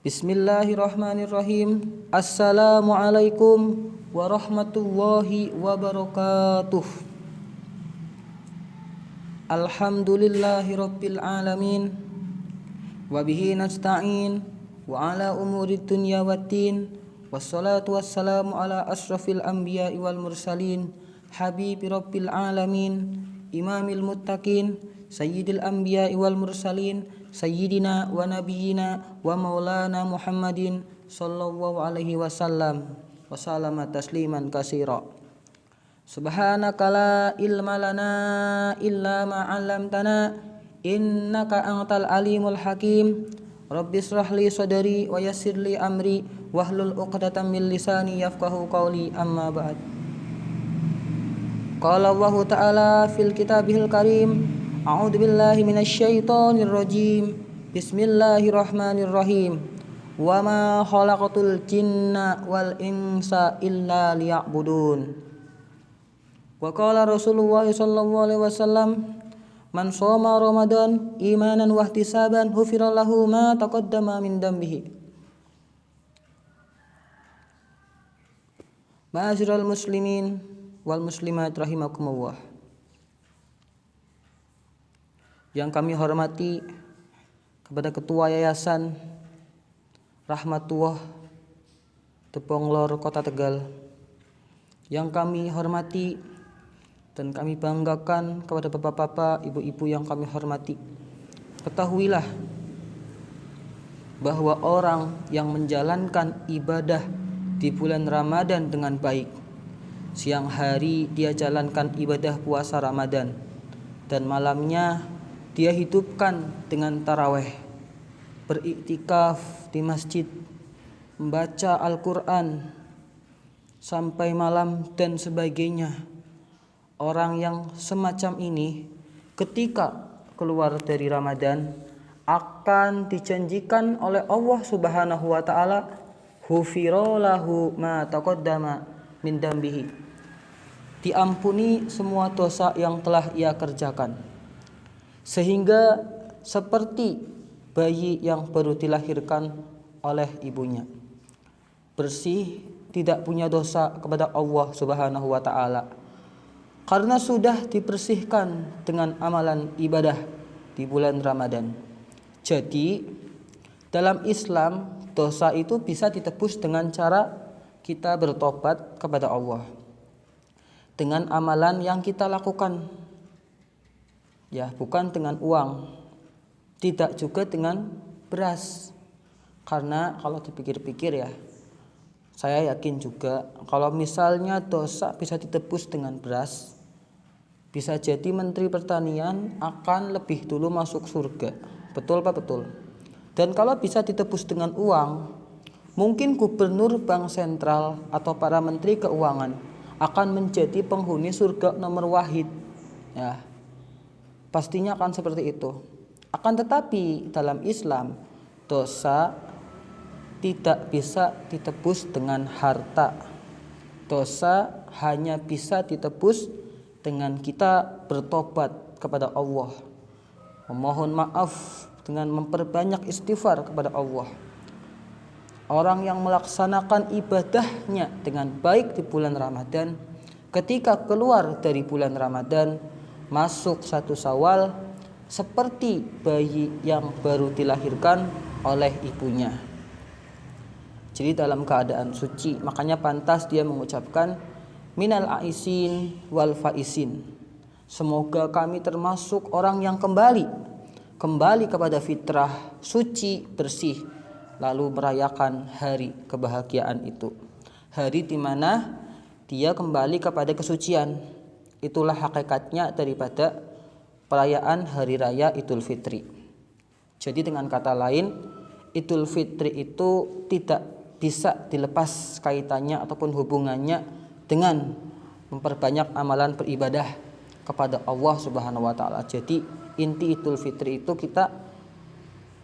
Bismillahirrahmanirrahim. Assalamualaikum warahmatullahi wabarakatuh. Alhamdulillahirabbil alamin. Wa bihi nasta'in wa ala umurid dunya waddin. Wassalatu wassalamu ala asrafil anbiya'i wal mursalin, habibi rabbil alamin, imamil muttaqin, sayyidil anbiya'i wal mursalin, sayyidina wa nabiyyina wa maulana Muhammadin sallallahu alaihi wasallam wa sallama tasliman katsira. Subhanaka la ilma lana illa ma 'allamtana innaka antal alimul hakim. Rabbi shrah li sadri wa yassir li amri wahlul 'uqdatam min lisani yafqahu qawli, amma ba'd. Qala Allah ta'ala fil kitabihil karim, a'udzu billahi minasyaitonir rajim. Bismillahirrahmanirrahim. Wa ma khalaqatul jinna wal insa illa liya'budun. Wa qala Rasulullah sallallahu alaihi wasallam, man shoma Ramadan imanan wa ihtisaban ghufira lahu ma taqaddama min dambihi. Ma'asyiral muslimin wal muslimat rahimakumullah. Yang kami hormati kepada Ketua Yayasan Rahmatullah Teponglor Kota Tegal, yang kami hormati dan kami banggakan kepada bapak-bapak, ibu-ibu yang kami hormati, ketahuilah bahwa orang yang menjalankan ibadah di bulan Ramadan dengan baik, siang hari dia jalankan ibadah puasa Ramadan dan malamnya dia hidupkan dengan taraweh, beriktikaf di masjid, membaca Al-Quran sampai malam dan sebagainya. Orang yang semacam ini ketika keluar dari Ramadan akan dijanjikan oleh Allah Subhanahu wa taala, ghufira lahu ma taqaddama min dambihi, diampuni semua dosa yang telah ia kerjakan, sehingga seperti bayi yang baru dilahirkan oleh ibunya, bersih, tidak punya dosa kepada Allah Subhanahu wa taala, karena sudah dibersihkan dengan amalan ibadah di bulan Ramadan. Jadi dalam Islam dosa itu bisa ditebus dengan cara kita bertobat kepada Allah dengan amalan yang kita lakukan, ya, bukan dengan uang, tidak juga dengan beras. Karena kalau dipikir-pikir ya, saya yakin juga kalau misalnya dosa bisa ditebus dengan beras, bisa jadi Menteri Pertanian akan lebih dulu masuk surga. Betul Pak? Betul. Dan kalau bisa ditebus dengan uang, mungkin gubernur bank sentral atau para menteri keuangan akan menjadi penghuni surga nomor wahid. Ya, pastinya akan seperti itu. Akan tetapi dalam Islam dosa tidak bisa ditebus dengan harta. Dosa hanya bisa ditebus dengan kita bertobat kepada Allah, memohon maaf dengan memperbanyak istighfar kepada Allah. Orang yang melaksanakan ibadahnya dengan baik di bulan Ramadan, ketika keluar dari bulan Ramadan masuk 1 Syawal seperti bayi yang baru dilahirkan oleh ibunya. Jadi dalam keadaan suci, makanya pantas dia mengucapkan minal aisin wal faisin. Semoga kami termasuk orang yang kembali kepada fitrah suci bersih, lalu merayakan hari kebahagiaan itu, hari di mana dia kembali kepada kesucian. Itulah hakikatnya daripada perayaan hari raya Idul Fitri. Jadi dengan kata lain, Idul Fitri itu tidak bisa dilepas kaitannya ataupun hubungannya dengan memperbanyak amalan beribadah kepada Allah Subhanahu wa taala. Jadi inti Idul Fitri itu kita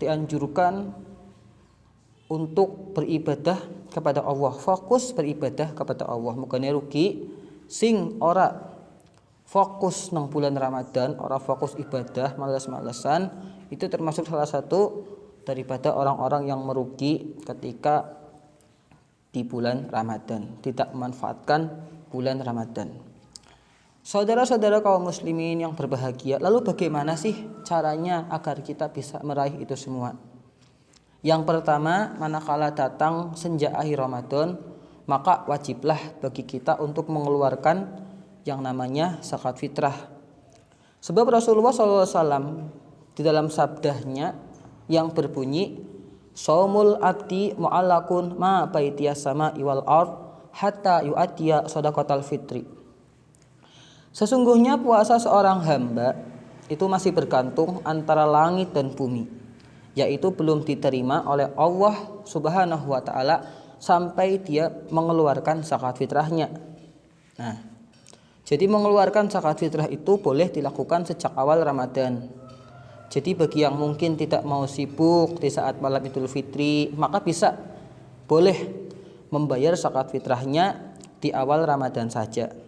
dianjurkan untuk beribadah kepada Allah, fokus beribadah kepada Allah. Mugane rugi sing ora fokus nang bulan Ramadan, ora fokus ibadah, males-malesan, itu termasuk salah satu daripada orang-orang yang merugi ketika di bulan Ramadan, tidak memanfaatkan bulan Ramadan. Saudara-saudara kaum muslimin yang berbahagia, lalu bagaimana sih caranya agar kita bisa meraih itu semua? Yang pertama, manakala datang senja akhir Ramadan, maka wajiblah bagi kita untuk mengeluarkan yang namanya zakat fitrah. Sebab Rasulullah SAW di dalam sabdanya yang berbunyi, "Shaumul abdi mu'allakun ma baitiyas sama'i wal ard hatta yu'addiya shadaqatal fitri." Sesungguhnya puasa seorang hamba itu masih bergantung antara langit dan bumi, yaitu belum diterima oleh Allah Subhanahu wa taala sampai dia mengeluarkan zakat fitrahnya. Nah, jadi mengeluarkan zakat fitrah itu boleh dilakukan sejak awal Ramadan. Jadi bagi yang mungkin tidak mau sibuk di saat malam Idul Fitri, maka boleh membayar zakat fitrahnya di awal Ramadan saja.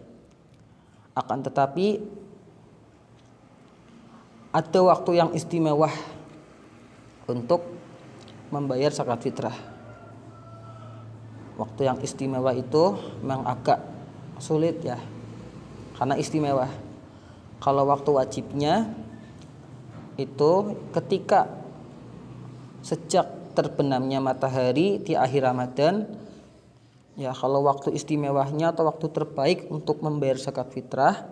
Akan tetapi ada waktu yang istimewa untuk membayar zakat fitrah. Waktu yang istimewa itu memang agak sulit ya, karena istimewa. Kalau waktu wajibnya itu ketika sejak terbenamnya matahari di akhir Ramadan. Ya, kalau waktu istimewanya atau waktu terbaik untuk membayar zakat fitrah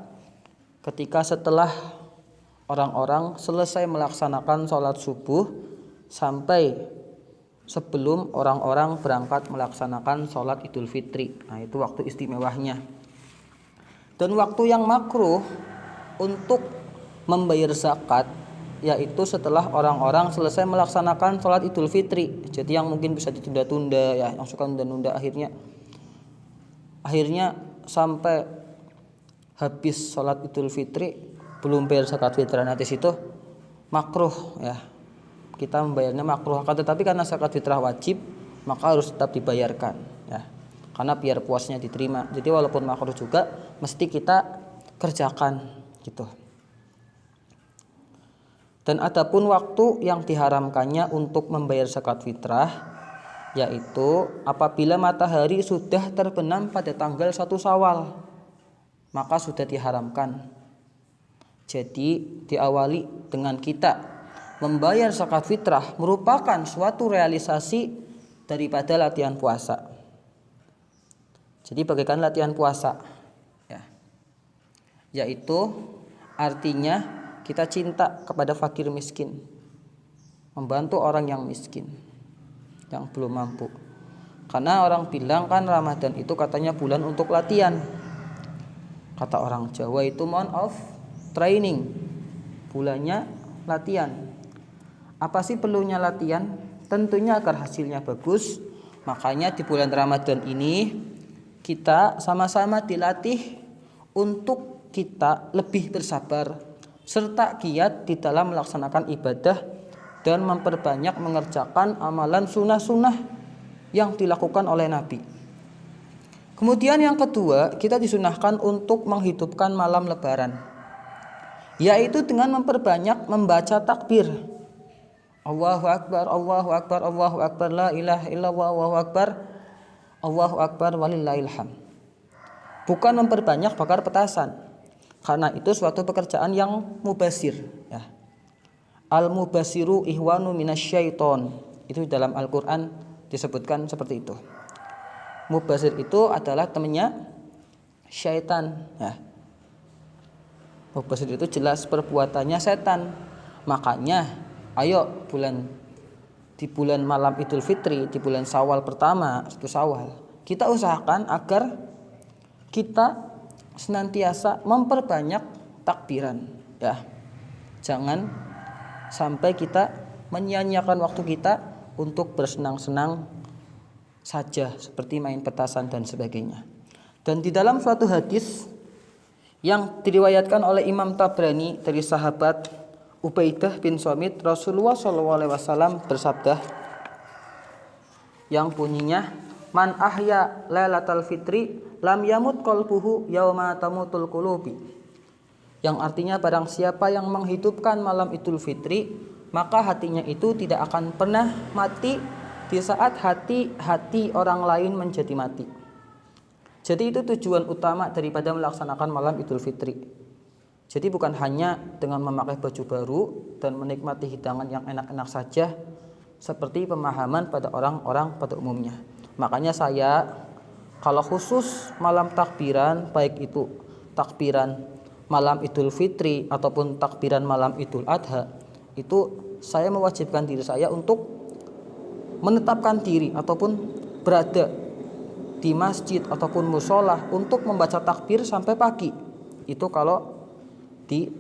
ketika setelah orang-orang selesai melaksanakan sholat subuh sampai sebelum orang-orang berangkat melaksanakan sholat Idul Fitri. Nah, itu waktu istimewanya. Dan waktu yang makruh untuk membayar zakat yaitu setelah orang-orang selesai melaksanakan sholat Idul Fitri. Jadi yang mungkin bisa ditunda-tunda ya, yang suka tunda-tunda akhirnya sampai habis sholat Idul Fitri belum bayar zakat fitrah. Nanti situ makruh ya, kita membayarnya makruh. Tetapi karena zakat fitrah wajib, maka harus tetap dibayarkan ya, karena biar puasnya diterima. Jadi walaupun makruh juga mesti kita kerjakan gitu. Dan adapun waktu yang diharamkannya untuk membayar zakat fitrah yaitu apabila matahari sudah terbenam pada tanggal 1 Syawal, maka sudah diharamkan. Jadi diawali dengan kita membayar zakat fitrah merupakan suatu realisasi daripada latihan puasa. Jadi bagaikan latihan puasa ya. Yaitu artinya kita cinta kepada fakir miskin, membantu orang yang miskin, yang belum mampu. Karena orang bilang kan Ramadan itu katanya bulan untuk latihan. Kata orang Jawa itu month of training, bulannya latihan. Apa sih perlunya latihan? Tentunya agar hasilnya bagus. Makanya di bulan Ramadan ini kita sama-sama dilatih untuk kita lebih bersabar serta giat di dalam melaksanakan ibadah dan memperbanyak mengerjakan amalan sunnah-sunnah yang dilakukan oleh Nabi. Kemudian yang kedua, kita disunahkan untuk menghidupkan malam lebaran, yaitu dengan memperbanyak membaca takbir. Allahu Akbar, Allahu Akbar, Allahu Akbar, la ilaha illallah, Allahu Akbar, Allahu Akbar, walillahil hamd. Bukan memperbanyak bakar petasan, karena itu suatu pekerjaan yang mubazir ya. Al-mubasiru ihwanu minasyaiton. Itu dalam Al-Quran disebutkan seperti itu. Mubasir itu adalah temannya syaitan ya. Mubasir itu jelas perbuatannya setan. Makanya ayo di bulan malam Idul Fitri, di bulan Syawal pertama, 1 Syawal, kita usahakan agar kita senantiasa memperbanyak takbiran ya. Jangan sampai kita menyia-nyiakan waktu kita untuk bersenang-senang saja seperti main petasan dan sebagainya. Dan di dalam suatu hadis yang diriwayatkan oleh Imam Tabrani dari sahabat Ubaidah bin Somit, Rasulullah SAW bersabda yang bunyinya, "Man ahya lailatal fitri lam yamut qalbuhu yauma tamutul qulubi." Yang artinya barang siapa yang menghidupkan malam Idul Fitri, maka hatinya itu tidak akan pernah mati di saat hati orang lain menjadi mati. Jadi itu tujuan utama daripada melaksanakan malam Idul Fitri. Jadi bukan hanya dengan memakai baju baru dan menikmati hidangan yang enak-enak saja, seperti pemahaman pada orang-orang pada umumnya. Makanya saya kalau khusus malam takbiran, baik itu takbiran malam Idul Fitri ataupun takbiran malam Idul Adha, itu saya mewajibkan diri saya untuk menetapkan diri ataupun berada di masjid ataupun musola untuk membaca takbir sampai pagi. Itu kalau di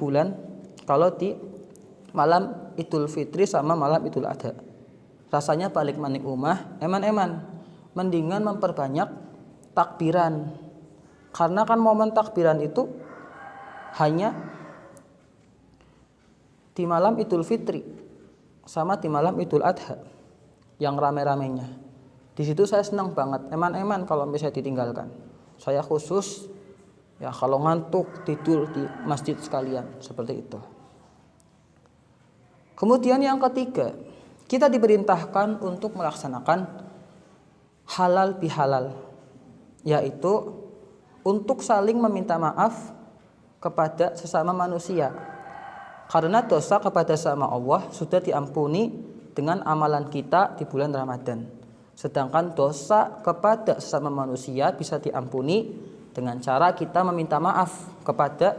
malam Idul Fitri sama malam Idul Adha. Rasanya balik maning umah, eman-eman mendingan memperbanyak takbiran. Karena kan momen takbiran itu hanya di malam Idul Fitri sama di malam Idul Adha yang rame-ramenya. Di situ saya senang banget, eman-eman kalau misalnya ditinggalkan. Saya khusus ya kalau ngantuk tidur di masjid sekalian, seperti itu. Kemudian yang ketiga, kita diperintahkan untuk melaksanakan halal bihalal, yaitu untuk saling meminta maaf kepada sesama manusia. Karena dosa kepada sama Allah sudah diampuni dengan amalan kita di bulan Ramadan. Sedangkan dosa kepada sesama manusia bisa diampuni dengan cara kita meminta maaf kepada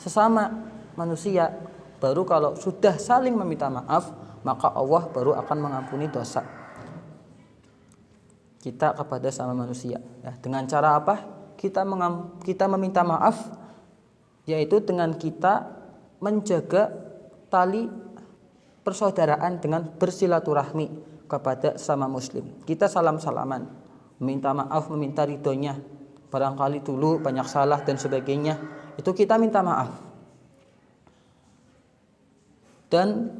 sesama manusia. Baru kalau sudah saling meminta maaf, maka Allah baru akan mengampuni dosa kita kepada sama manusia. Ya, dengan cara apa? Kita meminta maaf, yaitu dengan kita menjaga tali persaudaraan dengan bersilaturahmi kepada sama muslim. Kita salam-salaman, meminta maaf, meminta ridhonya. Barangkali dulu banyak salah dan sebagainya, itu kita minta maaf. Dan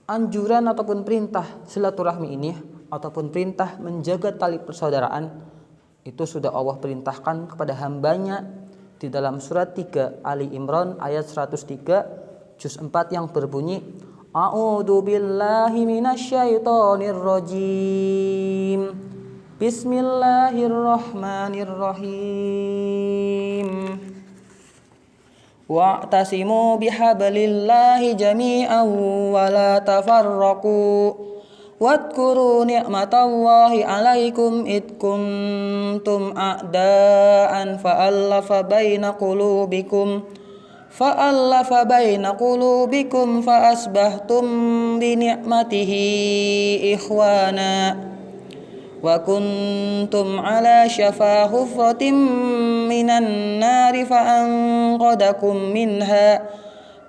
anjuran ataupun perintah silaturahmi ini ataupun perintah menjaga tali persaudaraan itu sudah Allah perintahkan kepada hambanya di dalam surat 3 Ali Imran ayat 103 juz 4 yang berbunyi A'udzu billahi minasyaitonir rajim. Bismillahirrahmanirrahim. Wa'tasimu bihablillahi jami'an wa la tafarraqu. Wadhkuru ni'matallahi 'alaikum id kuntum a'daan fa'alafa baina qulubikum fa'asbahtum bi ni'matihi ikhwana wa kuntum 'ala syafa hufratin minan nari fa'anqadakum minha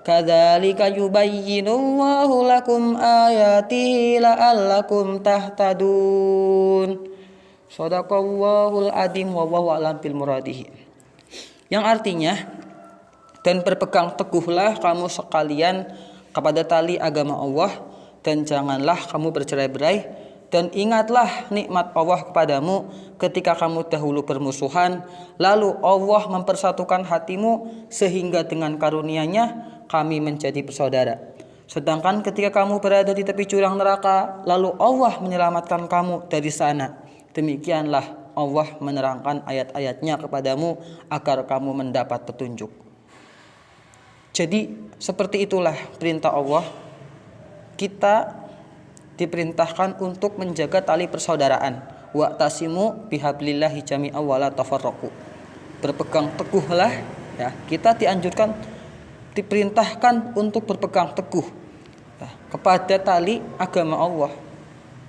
kadzalika yubayyinullahu lakum ayatihi la'allakum tahtadun. Shadaqallahul adzim wallahu a'lam bil muradihi. Yang artinya, dan berpegang teguhlah kamu sekalian kepada tali agama Allah dan janganlah kamu bercerai-berai. Dan ingatlah nikmat Allah kepadamu ketika kamu dahulu bermusuhan, lalu Allah mempersatukan hatimu sehingga dengan karunia-Nya kami menjadi bersaudara. Sedangkan ketika kamu berada di tepi jurang neraka, lalu Allah menyelamatkan kamu dari sana. Demikianlah Allah menerangkan ayat-ayat-Nya kepadamu agar kamu mendapat petunjuk. Jadi seperti itulah perintah Allah. Kita diperintahkan untuk menjaga tali persaudaraan. Wa'tasimu bihablillahi jami'an wa la tafarraqu. Berpegang teguhlah, ya. Kita diperintahkan untuk berpegang teguh ya, kepada tali agama Allah,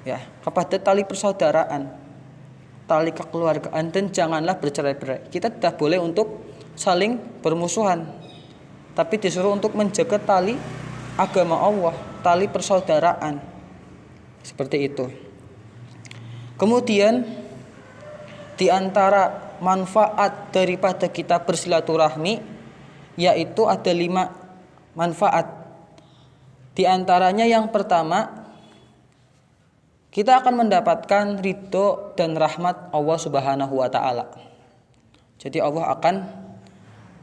ya, kepada tali persaudaraan, tali kekeluargaan, dan janganlah bercerai-berai. Kita tidak boleh untuk saling bermusuhan, tapi disuruh untuk menjaga tali agama Allah, tali persaudaraan. Seperti itu. Kemudian di antara manfaat daripada kita bersilaturahmi yaitu ada 5 manfaat. Di antaranya yang pertama, kita akan mendapatkan ridho dan rahmat Allah Subhanahu wa taala. Jadi Allah akan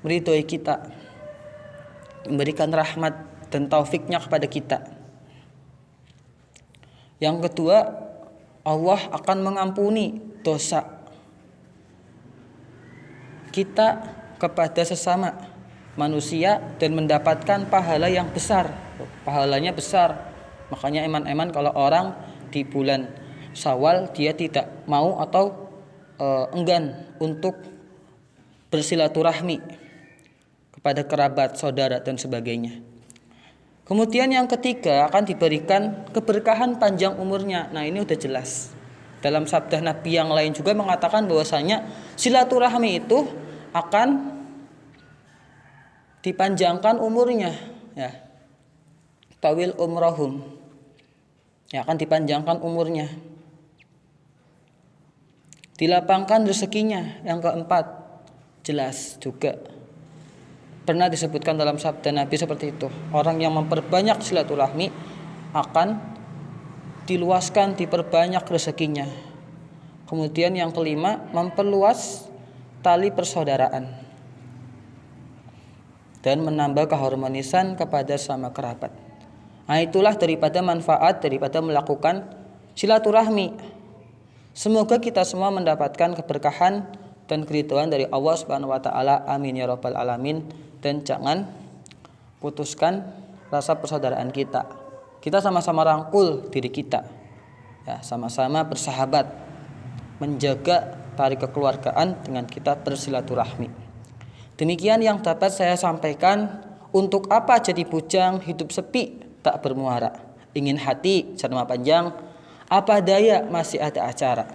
meridhoi kita, memberikan rahmat dan taufiknya kepada kita. Yang kedua, Allah akan mengampuni dosa kita kepada sesama manusia dan mendapatkan pahala yang besar. Pahalanya besar. Makanya eman-eman kalau orang di bulan Syawal dia tidak mau atau enggan untuk bersilaturahmi kepada kerabat, saudara dan sebagainya. Kemudian yang ketiga akan diberikan keberkahan panjang umurnya. Nah, ini udah jelas. Dalam sabda Nabi yang lain juga mengatakan bahwasanya silaturahmi itu akan dipanjangkan umurnya, ya. Tawil umrohum. Ya, akan dipanjangkan umurnya. Dilapangkan rezekinya. Yang keempat, jelas juga pernah disebutkan dalam sabda Nabi seperti itu. Orang yang memperbanyak silaturahmi akan diluaskan, diperbanyak rezekinya. Kemudian yang kelima, memperluas tali persaudaraan dan menambah keharmonisan kepada sama kerabat. Nah, itulah daripada manfaat daripada melakukan silaturahmi. Semoga kita semua mendapatkan keberkahan dan keridhaan dari Allah Subhanahu wa taala. Amin ya rabbal alamin. Dan jangan putuskan rasa persaudaraan kita. Kita sama-sama rangkul diri kita. Ya, sama-sama bersahabat, menjaga tali kekeluargaan dengan kita bersilaturahmi. Demikian yang dapat saya sampaikan. Untuk apa jadi bujang hidup sepi tak bermuara? Ingin hati cerma panjang, apa daya masih ada acara.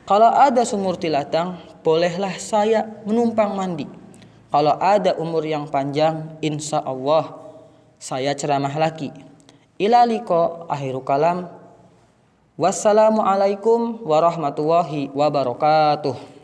Kalau ada sumur di ladang, bolehlah saya menumpang mandi. Kalau ada umur yang panjang, insya Allah saya ceramah lagi. Ila liqa akhiru kalam. Wassalamualaikum warahmatullahi wabarakatuh.